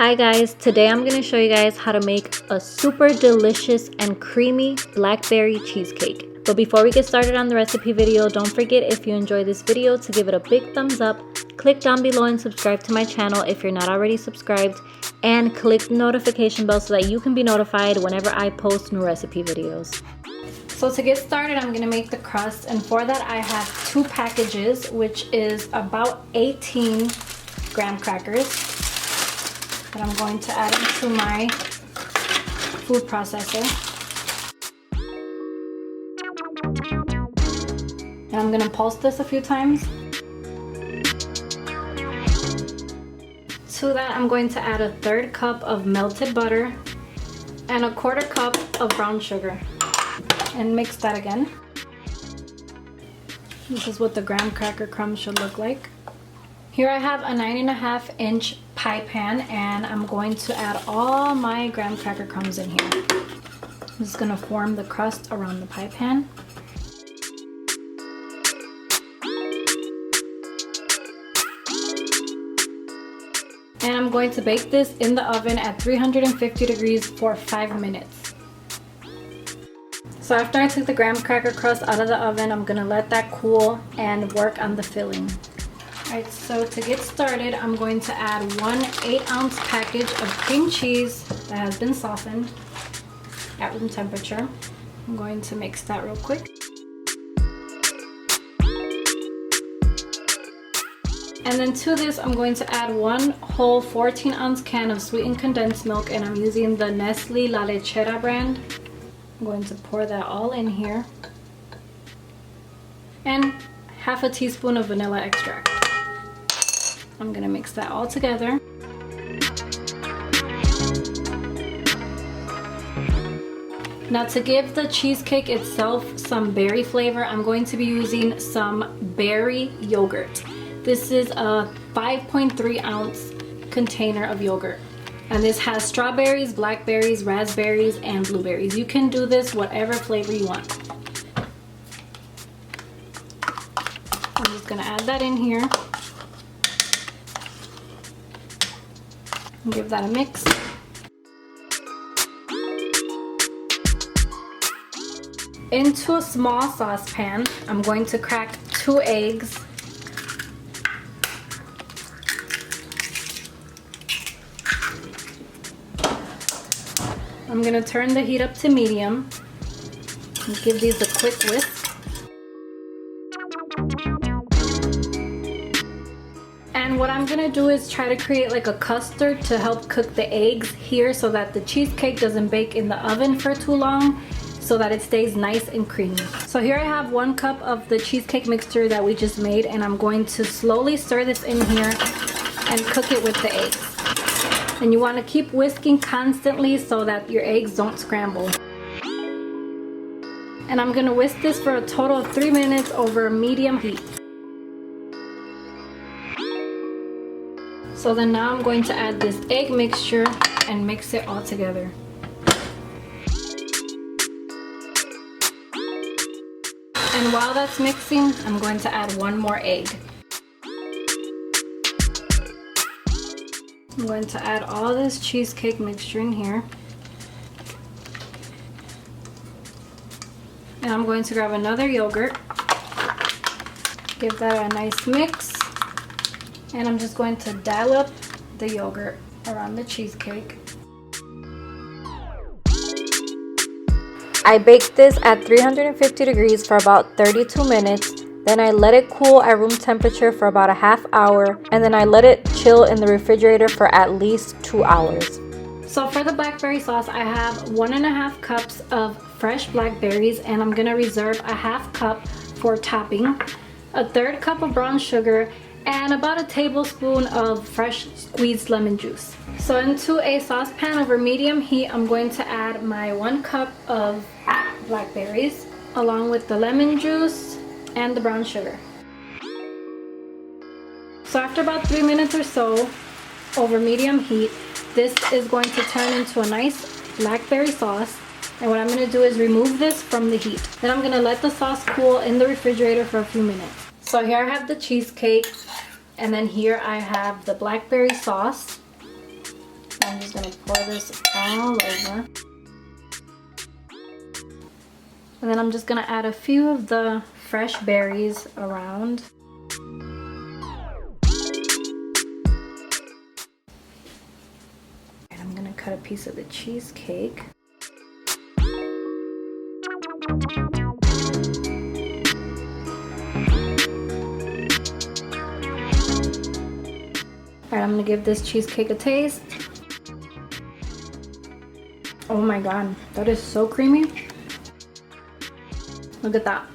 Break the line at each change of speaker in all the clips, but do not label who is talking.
Hi guys, today I'm going to show you guys how to make a super delicious and creamy blackberry cheesecake. But before we get started on the recipe video, don't forget, if you enjoyed this video, to give it a big thumbs up, click down below and subscribe to my channel if you're not already subscribed, and click the notification bell so that you can be notified whenever I post new recipe videos. So to get started, I'm going to make the crust, and for that I have 2 packages, which is about 18 graham crackers that I'm going to add into my food processor. And I'm going to pulse this a few times. To that, I'm going to add a 1/3 cup of melted butter and a 1/4 cup of brown sugar. And mix that again. This is what the graham cracker crumbs should look like. Here I have a 9.5 inch pie pan, and I'm going to add all my graham cracker crumbs in here. I'm just going to form the crust around the pie pan. And I'm going to bake this in the oven at 350 degrees for 5 minutes. So after I took the graham cracker crust out of the oven, I'm going to let that cool and work on the filling. Alright, so to get started, I'm going to add 1 8-ounce package of cream cheese that has been softened at room temperature. I'm going to mix that real quick. And then to this, I'm going to add 1 whole 14-ounce can of sweetened condensed milk, and I'm using the Nestle La Lechera brand. I'm going to pour that all in here. And half a teaspoon of vanilla extract. I'm going to mix that all together. Now, to give the cheesecake itself some berry flavor, I'm going to be using some berry yogurt. This is a 5.3 ounce container of yogurt. And this has strawberries, blackberries, raspberries, and blueberries. You can do this whatever flavor you want. I'm just going to add that in here. Give that a mix. Into a small saucepan, I'm going to crack 2 eggs. I'm going to turn the heat up to medium and give these a quick whisk. And what I'm gonna do is try to create like a custard to help cook the eggs here, so that the cheesecake doesn't bake in the oven for too long, so that it stays nice and creamy. So here I have 1 cup of the cheesecake mixture that we just made, and I'm going to slowly stir this in here and cook it with the eggs. And you want to keep whisking constantly so that your eggs don't scramble. And I'm gonna whisk this for a total of 3 minutes over medium heat. So then now I'm going to add this egg mixture and mix it all together. And while that's mixing, I'm going to add 1 more egg. I'm going to add all this cheesecake mixture in here. And I'm going to grab another yogurt. Give that a nice mix. And I'm just going to dollop the yogurt around the cheesecake. I baked this at 350 degrees for about 32 minutes. Then I let it cool at room temperature for about a half hour. And then I let it chill in the refrigerator for at least 2 hours. So for the blackberry sauce, I have 1.5 cups of fresh blackberries, and I'm going to reserve a half cup for topping, a 1/3 cup of brown sugar, and about a tablespoon of fresh squeezed lemon juice. So into a saucepan over medium heat, I'm going to add my 1 cup of blackberries along with the lemon juice and the brown sugar. So after about 3 minutes or so over medium heat, this is going to turn into a nice blackberry sauce. And what I'm going to do is remove this from the heat. Then I'm going to let the sauce cool in the refrigerator for a few minutes. So here I have the cheesecake, and then here I have the blackberry sauce. I'm just gonna pour this all over. And then I'm just gonna add a few of the fresh berries around. And I'm gonna cut a piece of the cheesecake. Alright, I'm gonna give this cheesecake a taste. Oh my god, that is so creamy. Look at that.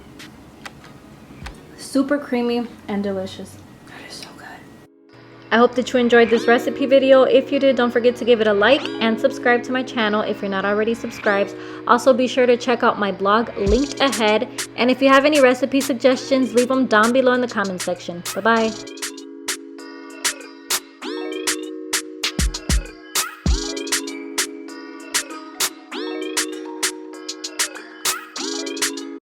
Super creamy and delicious. That is so good. I hope that you enjoyed this recipe video. If you did, don't forget to give it a like and subscribe to my channel if you're not already subscribed. Also, be sure to check out my blog linked ahead. And if you have any recipe suggestions, leave them down below in the comment section. Bye-bye.